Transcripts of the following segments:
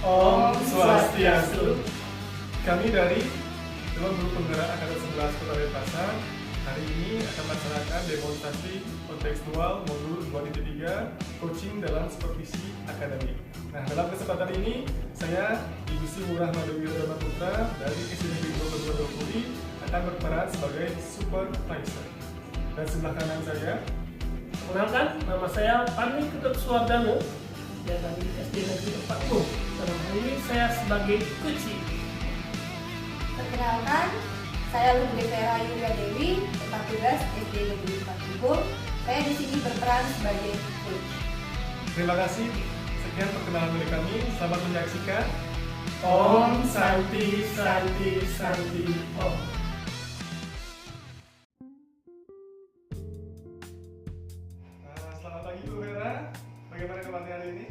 Om Swastiastu. Kami dari Dewan Guru Penggerak Angkatan 11 Kota Denpasar hari ini akan melaksanakan demonstrasi kontekstual modul 2.3 coaching dalam supervisi akademik. Nah, dalam kesempatan ini saya Ibu Sri Murah Madewi Dharma Putra dari SMP Kedua Dopuri akan berperan sebagai supervisor. Dan sebelah kanan saya, Perkenalkan, nama saya Pani Ketut Suwardana dari SD Negeri 40. Dalam hal ini saya sebagai coaching. Perkenalkan, saya Lundri Vera Yulia Dewi, tempat tugas SD Negeri 40. Saya di sini berperan sebagai coach. terima kasih. Sekian perkenalan dari kami. Selamat menyaksikan. Om Santi Santi Santi Om. Selamat pagi Bu Vera. Bagaimana kabarnya hari ini?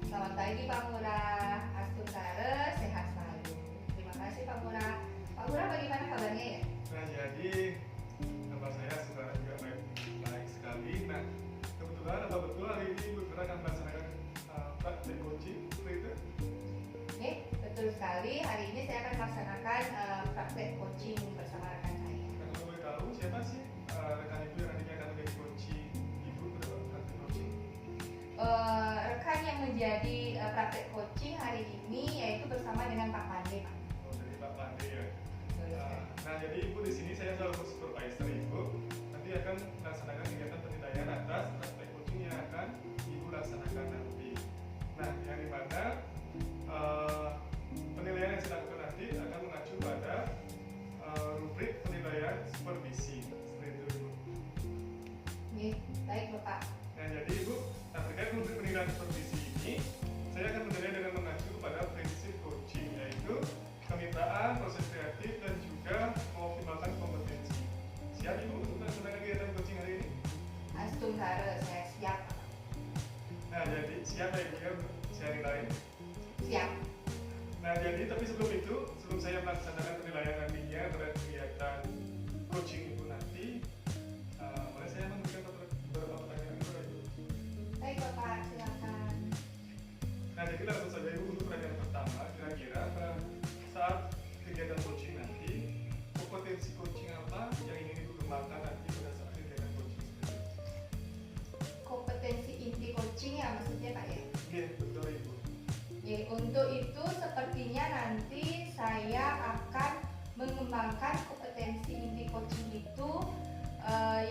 Selamat pagi Pak Murah, Astungkare, sehat selalu. Terima kasih Pak Murah. Pak Murah bagaimana kabarnya ya? Nah, jadi kabar saya sudah juga baik sekali. Nah, kebetulan apa betul hari ini Bu Vera akan melaksanakan praktek coaching seperti itu? Oke, betul sekali. Hari ini saya akan melaksanakan praktek coaching bersama rekan saya. Nah, kalau boleh tahu siapa sih rekan Ibu yang nantinya akan menjadi coaching Ibu pada praktek coaching? Rekan yang menjadi praktek coaching hari ini yaitu bersama dengan Pak Pande, Pak. Oh, jadi Pak Pande ya. Betul sekali. Nah, jadi Ibu di sini saya selaku supervisor Ibu nanti akan melaksanakan kegiatan penilaian atas praktek coaching yang akan Ibu laksanakan nanti. Nah, yang dimana penilaian yang saya lakukan nanti akan mengacu pada rubrik penilaian supervisi seperti itu Ibu. Oke, baik Bapak. Nah, jadi Ibu, terkait rubrik penilaian supervisi ini saya akan menilai dengan mengacu kepada prinsip coaching, yaitu kemitraan, proses kreatif, dan juga mengoptimalkan kompetensi. Siap Ibu untuk melaksanakan kegiatan coaching hari ini? Astungkare, saya siap. Nah, jadi siap ya Ibu ya untuk sharing lain? Siap. Nah, jadi tapi sebelum itu, sebelum saya melaksanakan penilaian nantinya terhadap kegiatan coaching Ibu nanti, boleh saya memberikan beberapa pertanyaan kepada Ibu? Baik Bapak, silakan. Nah, jadi langsung saja Ibu untuk pertanyaan pertama, kira-kira pada saat kegiatan coaching nanti, kompetensi coaching apa yang ingin Ibu kembangkan nanti pada saat kegiatan coaching sendiri? Kompetensi inti coaching ya maksudnya Pak ya? Iya, betul Ibu. Oke, untuk itu sepertinya nanti saya akan mengembangkan kompetensi inti coaching itu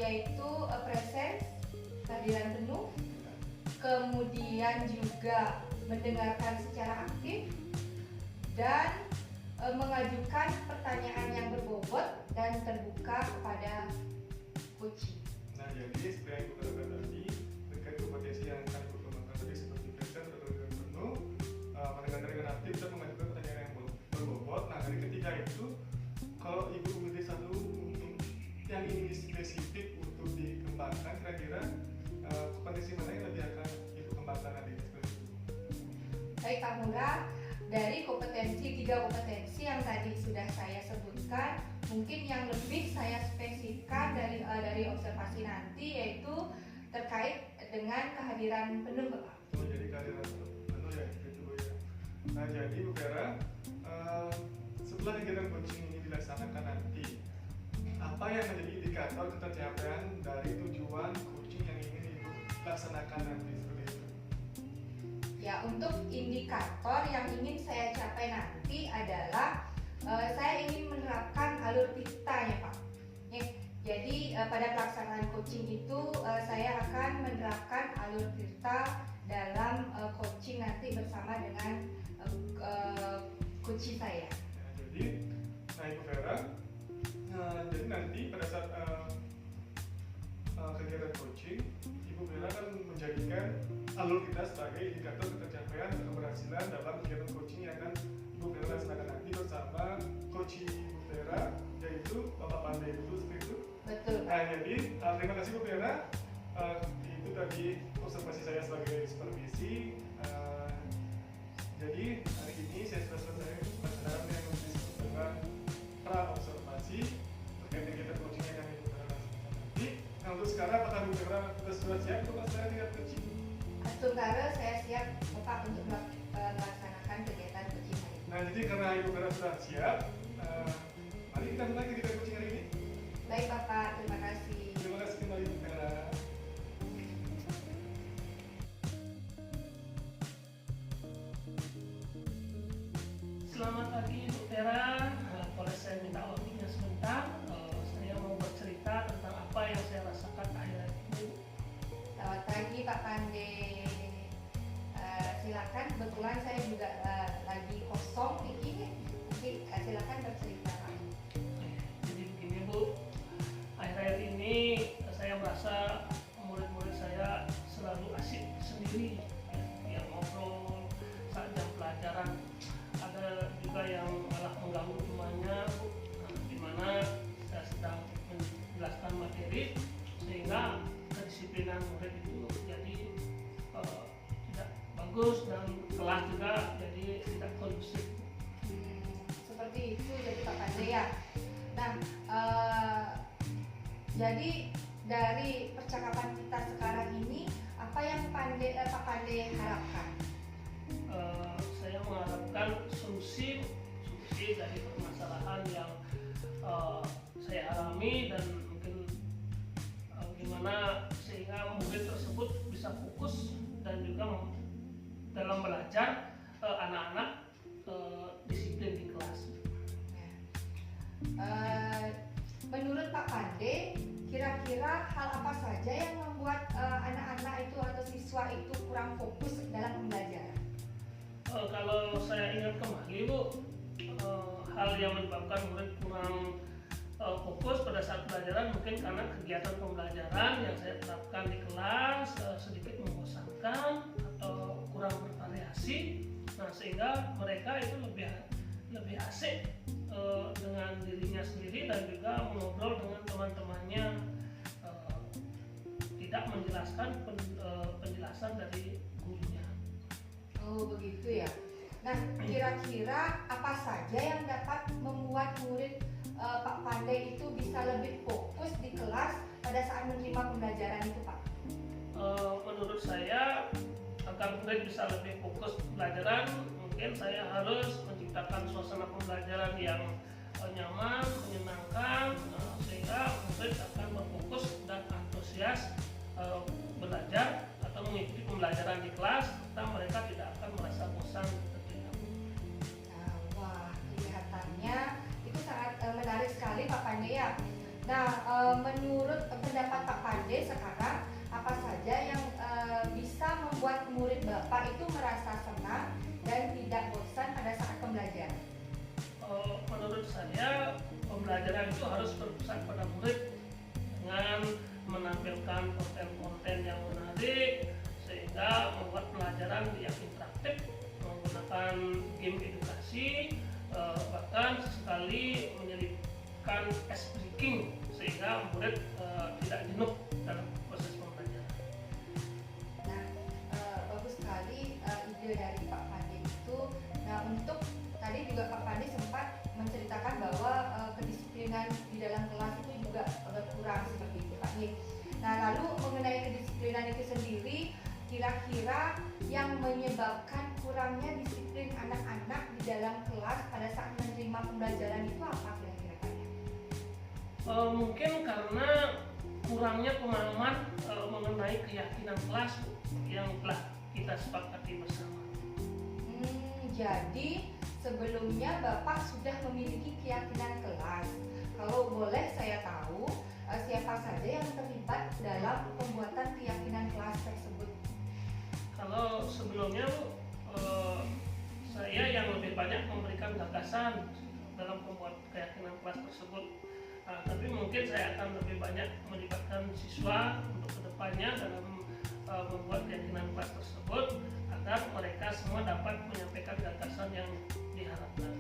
yaitu presence, kehadiran penuh, kemudian juga mendengarkan secara aktif dan mengajukan pertanyaan yang berbobot dan terbuka kepada coaching. Nah, jadi seperti yang Ibu katakan tadi, terkait kompetensi yang akan Ibu kembangkan tadi seperti present atau dengan penuh, mendengarkan dengan aktif dan mengajukan pertanyaan yang berbobot. Nah, dari ketiga itu, kalau Ibu memilih satu mungkin yang ingin spesifik untuk dikembangkan, kira-kira kompetensi mana yang lebih akan Ibu kembangkan nanti seperti itu? Baik Pak Murah, dari tiga kompetensi yang tadi sudah saya sebutkan, mungkin yang lebih saya spesifikkan dari observasi nanti yaitu terkait dengan kehadiran penuh Bapak. Oh, jadi kehadiran penuh ya, gitu Bu ya. Nah, jadi Bu Vera, setelah kegiatan coaching ini dilaksanakan nanti, apa yang menjadi indikator ketercapaian dari tujuan coaching yang ingin Ibu laksanakan nanti seperti itu? Ya, untuk indikator yang ingin saya capai nanti adalah saya ingin menerapkan alur tirta ya Pak. Jadi pada pelaksanaan coaching itu saya akan menerapkan alur tirta dalam coaching nanti bersama dengan coaching saya. Ya, jadi, nah Ibu Vera, jadi nanti pada saat kegiatan coaching, Ibu Vera akan menjadikan alur kita sebagai indikator ketercapaian dan keberhasilan dalam kegiatan coaching yang akan Ibu Vera laksanakan nanti bersama coaching Ibu Vera, yaitu Bapak Pandai itu seperti itu. Betul Pak. Nah, jadi terima kasih Bu Vera. Itu tadi observasi saya sebagai supervisi. Jadi hari ini saya sudah selesai pelajaran yang disebut dengan pra observasi terkait kegiatan coaching yang kami lakukan nanti. Nah, untuk sekarang apakah Bu Vera sudah siap untuk melaksanakan kegiatan coaching? Astungkare, saya siap Bapak untuk melaksanakan melaksanakan kegiatan coaching hari ini. Nah, jadi karena Ibu Vera sudah siap, mari kita mulai kegiatan coaching hari ini. Baik Bapak, terima kasih. Terima kasih kembali Ibu Vera. Selamat pagi Bu Vera. Boleh saya minta waktunya sebentar? Saya mau bercerita tentang apa yang saya rasakan akhir-akhir ini. Selamat pagi Pak Pande. Silakan, kebetulan saya juga lagi kosong ini. Nanti silakan bercerita Pak. Jadi begini Bu, akhir-akhir ini saya merasa murid-murid saya selalu asik sendiri, yang ngobrol saat jam pelajaran. Ada juga yang malah mengganggu temannya, di mana saya sedang menjelaskan materi sehingga kedisiplinan murid itu jadi tidak bagus dan kelas juga jadi tidak kondusif. Seperti itu jadi Pak Pande ya. Nah, jadi dari percakapan kita sekarang ini apa yang Pak Pande harapkan? Saya mengharapkan solusi dari permasalahan yang saya alami dan mungkin gimana sehingga murid tersebut bisa fokus dan juga dalam belajar anak-anak disiplin di kelas. Menurut Pak Pande, kira-kira hal apa saja yang membuat anak-anak itu atau siswa itu kurang fokus dalam pembelajaran? Kalau saya ingat kembali Bu, hal yang menyebabkan murid kurang fokus pada saat pelajaran mungkin karena kegiatan pembelajaran yang saya terapkan di kelas sedikit membosankan atau kurang bervariasi. Nah, sehingga mereka itu lebih asik dengan dirinya sendiri dan juga mengobrol dengan teman-temannya, tidak menjelaskan penjelasan dari gurunya. Oh begitu ya. Nah, kira-kira apa saja yang dapat membuat murid Pak Pande itu bisa lebih fokus di kelas pada saat menerima pembelajaran itu Pak? Menurut saya, agar murid bisa lebih fokus pembelajaran, mungkin saya harus menciptakan suasana pembelajaran yang nyaman, menyenangkan, sehingga murid akan berfokus dan antusias belajar atau mengikuti pembelajaran di kelas, serta mereka tidak akan merasa bosan ketika. Nah, wah, kelihatannya itu sangat menarik sekali Pak Pande ya. Nah, menurut pendapat Pak Pande sekarang, apa saja yang bisa membuat murid Bapak itu merasa senang dan tidak bosan pada saat pembelajaran? Menurut saya, pembelajaran itu harus berpusat pada murid dengan menampilkan konten-konten yang menarik sehingga membuat pelajaran yang interaktif, menggunakan game edukasi, bahkan sesekali menyelipkan ice breaking sehingga murid tidak jenuh dalam proses pembelajaran. Nah, bagus sekali ide dari Pak Pande itu. Nah, untuk tadi juga Pak Pande sempat menceritakan bahwa kedisiplinan di dalam kelas itu juga berkurang seperti itu Pak. Nah, lalu mengenai kedisiplinan itu sendiri, kira-kira yang menyebabkan kurangnya disiplin anak-anak di dalam kelas pada saat menerima pembelajaran itu apa kira-kira Pak? Mungkin karena kurangnya pemahaman mengenai keyakinan kelas yang telah kita sepakati bersama. Jadi sebelumnya Bapak sudah memiliki keyakinan kelas. Kalau boleh saya tahu siapa saja yang terlibat dalam pembuatan keyakinan kelas tersebut? Kalau sebelumnya saya yang lebih banyak memberikan gagasan dalam pembuat keyakinan kelas tersebut. Tapi mungkin saya akan lebih banyak melibatkan siswa untuk kedepannya dalam membuat keyakinan kelas tersebut agar mereka semua dapat menyampaikan gagasan yang diharapkan.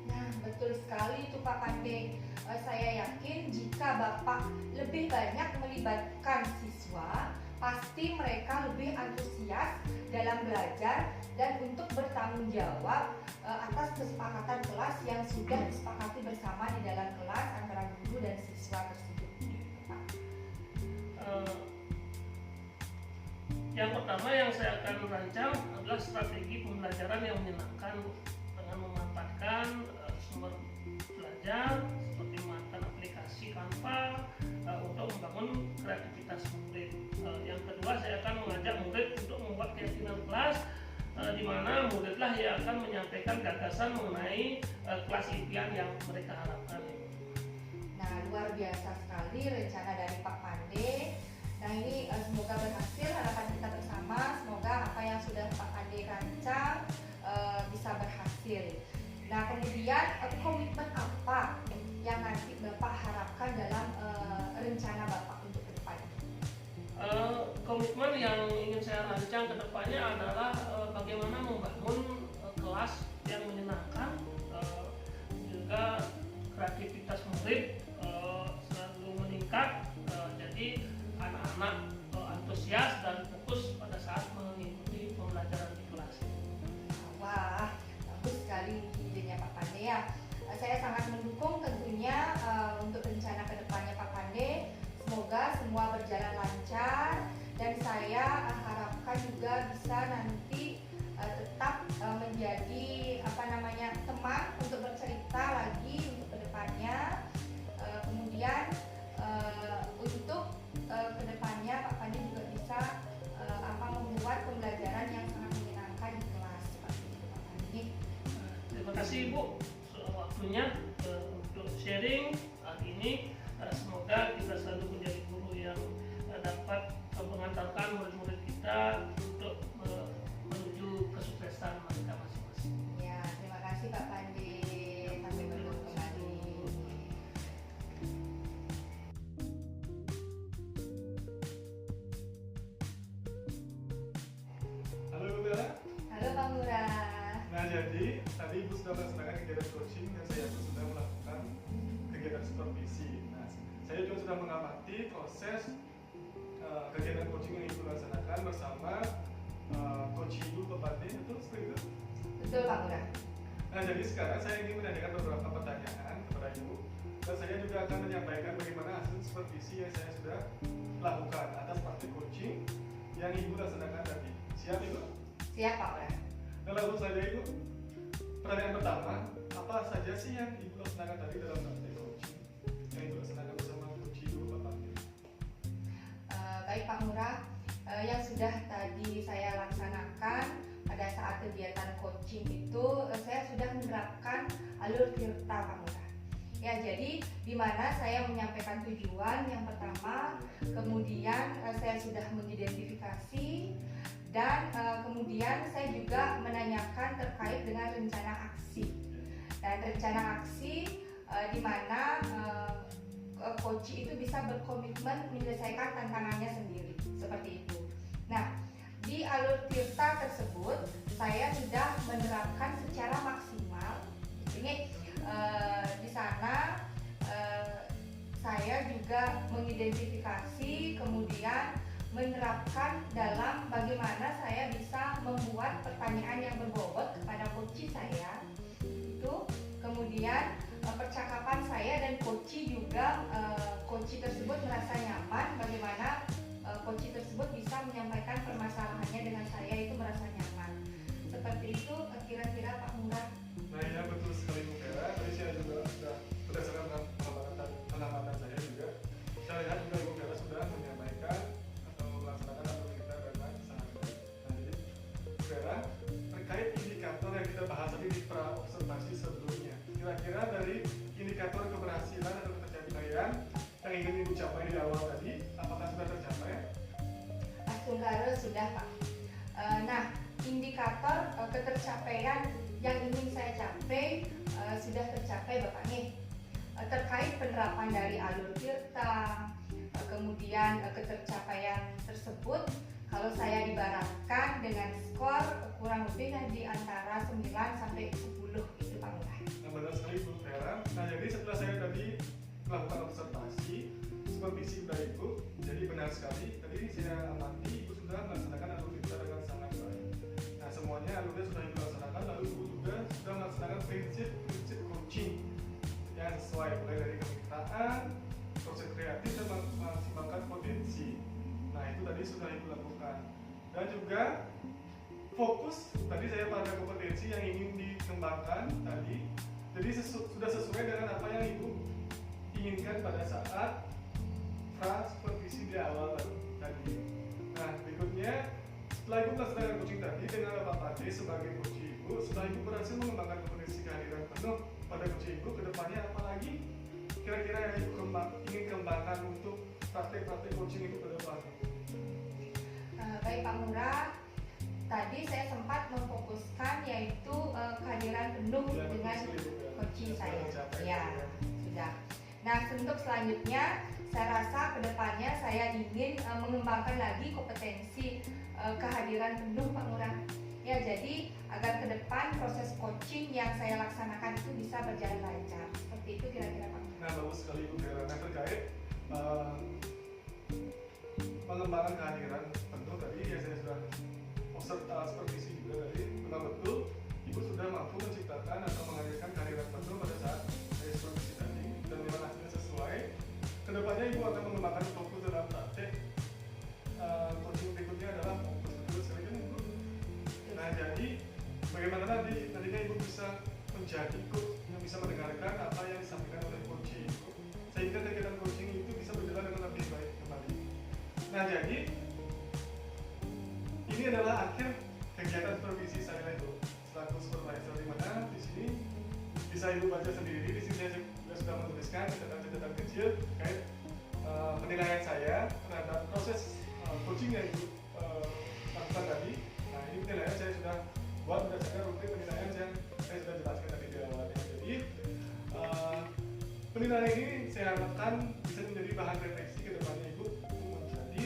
Nah, betul sekali itu Pak Pande. Saya yakin jika Bapak lebih banyak melibatkan siswa, pasti mereka lebih antusias dalam belajar dan untuk bertanggung jawab atas kesepakatan kelas yang sudah disepakati bersama di dalam kelas antara guru dan siswa tersebut. Yang pertama yang saya akan rancang adalah strategi pembelajaran yang menyenangkan dengan memanfaatkan sumber belajar seperti memanfaatkan aplikasi Canva untuk membangun kreativitas murid. Yang kedua, saya akan mengajak murid untuk membuat keyakinan kelas, di mana muridlah yang akan menyampaikan gagasan mengenai kelas impian yang mereka harapkan. Nah, luar biasa sekali rencana dari Pak Pande. Nah, ini semoga berhasil, harapan kita bersama. Semoga apa yang sudah Pak Pande rancang bisa berhasil. Nah, kemudian komitmen apa yang nanti Bapak harapkan dalam rencana Bapak untuk ke depan? Komitmen yang ingin saya rancang ke depannya adalah bagaimana membangun kelas yang menyenangkan, juga kreativitas murid selalu meningkat, jadi anak-anak antusias dan fokus pada saat mengikuti pembelajaran di kelas. Wah, bagus sekali idenya Pak Pande ya. Saya sangat mendukung tentunya untuk rencana kedepannya Pak Pande. Semoga semua berjalan lancar dan saya harapkan juga bisa nanti tetap menjadi teman untuk bercerita lagi untuk kedepannya. Kemudian untuk kedepannya Pak Pande juga bisa membuat pembelajaran yang sangat menyenangkan di kelas seperti itu Pak Pande. Terima kasih Ibu waktunya untuk sharing hari ini. Semoga kita selalu menjadi guru yang dapat mengantarkan murid-murid kita untuk menuju kesuksesan mereka masing-masing. Ya, terima kasih Pak Pande. Sampai bertemu kembali. Halo Ibu Bella. Halo Pak Murah. Nah, jadi tadi Ibu sudah melaksanakan kegiatan coaching dan saya pun sudah melakukan kegiatan supervisi. Nah, saya juga sudah mengamati proses kegiatan coaching yang Ibu laksanakan bersama coach Ibu Pak Pande, itu seperti itu. Betul Pak Murah. Nah, jadi sekarang saya ingin menanyakan beberapa pertanyaan kepada Ibu dan saya juga akan menyampaikan bagaimana hasil supervisi yang saya sudah lakukan atas praktik coaching yang Ibu laksanakan tadi. Siap Ibu? Siap Pak Murah. Nah, langsung saja Ibu. Pertanyaan pertama, apa saja sih yang Ibu laksanakan tadi dalam praktik coaching yang Ibu laksanakan bersama coach Ibu Pak Pande? Baik Pak Murah, yang sudah tadi saya laksanakan pada saat kegiatan coaching itu saya sudah menerapkan alur tirta Pak Murah. Ya, jadi di mana saya menyampaikan tujuan yang pertama, kemudian saya sudah mengidentifikasi dan kemudian saya juga menanyakan terkait dengan rencana aksi. Dan rencana aksi di mana coach itu bisa berkomitmen menyelesaikan tantangannya sendiri, seperti itu. Nah, di alur tirta tersebut saya sudah menerapkan secara maksimal. Ini di sana saya juga mengidentifikasi, kemudian menerapkan dalam bagaimana saya bisa membuat pertanyaan yang berbobot kepada coach saya. Itu kemudian percakapan saya dan coach juga coach tersebut merasa nyaman, bagaimana coach tersebut bisa menyampaikan permasalahannya dengan saya itu merasa nyaman. Seperti itu kira-kira Pak Murah. Nah, ya betul sekali Bu Vera. Tadi saya juga sudah berdasarkan pengamatan saya juga. Saya lihat juga Bu Vera sudah menyampaikan atau melaksanakan alur tirta dengan sangat baik. Nah, jadi Bu Vera, terkait indikator yang kita bahas tadi di pra observasi sebelumnya, kira-kira dari indikator keberhasilan atau ketercapaian yang ingin Ibu capai di awal tadi, apakah sudah tercapai? Astunggara sudah Pak. Nah, indikator ketercapaian yang ingin saya capai sudah tercapai Bapak nih. Terkait penerapan dari alur tirta, kemudian ketercapaian tersebut, kalau saya ibaratkan dengan skor kurang lebih di antara 9 sampai 10 itu Pak Murah. Nah, benar sekali Bu Vera. Nah, jadi setelah saya tadi melakukan observasi, supervisi dari Ibu, jadi benar sekali. Tadi saya amati Ibu sudah melaksanakan alur tirta dengan sangat baik. Nah, semuanya alurnya sudah Ibu laksanakan, lalu Ibu juga sudah melaksanakan prinsip coaching yang sesuai, mulai dari kemitraan, proses kreatif dan memaksimalkan potensi. Nah, itu tadi sudah Ibu lakukan. Dan juga fokus tadi saya pada kompetensi yang ingin dikembangkan tadi. Jadi sudah sesuai dengan apa yang Ibu inginkan pada saat supervisi di awal tadi. Nah, berikutnya setelah Ibu melaksanakan coaching tadi dengan Bapak Pade sebagai coach Ibu, setelah Ibu berhasil mengembangkan kompetensi kehadiran penuh pada coach Ibu, kedepannya apalagi kira-kira yang Ibu ingin kembangkan untuk praktek-praktek coaching Ibu ke depan? Baik Pak Ngurah, tadi saya sempat memfokuskan yaitu kehadiran penuh Ya, dengan betul, Ibu, ya. coaching saya. Mencapai, Ya, sudah. Nah, untuk selanjutnya saya rasa kedepannya saya ingin mengembangkan lagi kompetensi kehadiran penuh Pak Ngurah. Ya, jadi agar ke depan proses coaching yang saya laksanakan itu bisa berjalan lancar. Seperti itu kira-kira Pak. Nah, bagus sekali Ibu Verana terkait pengembangan kehadiran penuh tadi yang saya sudah supervisi juga tadi. Memang betul Ibu sudah mampu menciptakan atau menghadirkan kehadiran penuh pada saat saya supervisi tadi, dan memang hasilnya sesuai. Kedepannya Ibu akan mengembangkan fokus dalam praktek coaching berikutnya adalah fokus, betul sekali kan Ibu? Nah, jadi bagaimana nantinya Ibu bisa menjadi coach yang bisa mendengarkan apa yang disampaikan oleh coach Ibu, sehingga kegiatan coaching itu bisa berjalan dengan lebih baik kembali. Nah, jadi ini adalah akhir kegiatan supervisi saya Ibu selaku supervisor, di mana di sini bisa Ibu baca sendiri. Di sini saya juga sudah menuliskan catatan-catatan kecil terkait penilaian saya terhadap proses coaching yang Ibu lakukan tadi. Nah, ini penilaian saya sudah buat berdasarkan rutin penilaian yang saya sudah jelaskan tadi di awalnya. Jadi penilaian ini saya harapkan bisa menjadi bahan refleksi ke depannya Ibu untuk menjadi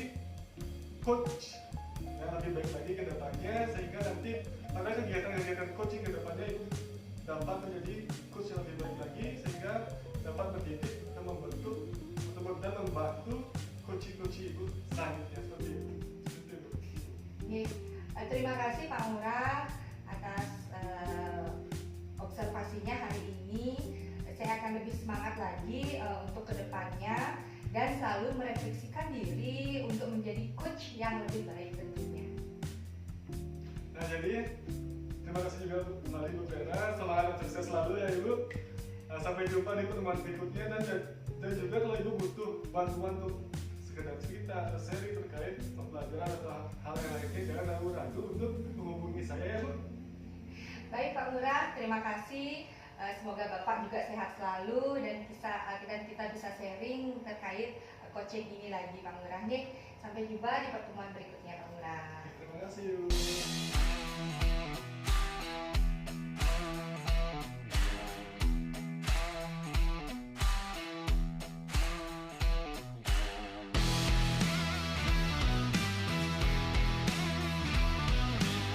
coach yang lebih baik lagi ke depannya, sehingga nanti pada kegiatan-kegiatan coaching ke depannya Ibu dapat menjadi coach yang lebih baik lagi, sehingga dapat mendidik dan membentuk dan membantu coaching Ibu selanjutnya seperti itu. Terima kasih Pak Ngurah atas observasinya hari ini. Saya akan lebih semangat lagi untuk kedepannya dan selalu merefleksikan diri untuk menjadi coach yang lebih baik tentunya. Nah, jadi terima kasih juga kembali Ibu Vera, semangat dan sukses selalu ya Ibu. Sampai jumpa di pertemuan berikutnya, dan juga kalau Ibu butuh bantuan untuk sekedar cerita atau seri terkait pembelajaran atau hal yang lainnya, jangan ragu-ragu untuk menghubungi saya ya Bu. Baik Pak Ngurah, terima kasih. Semoga Bapak juga sehat selalu dan kita bisa sharing terkait coaching ini lagi Pak Ngurah. Sampai jumpa di pertemuan berikutnya Pak Ngurah. Terima kasih.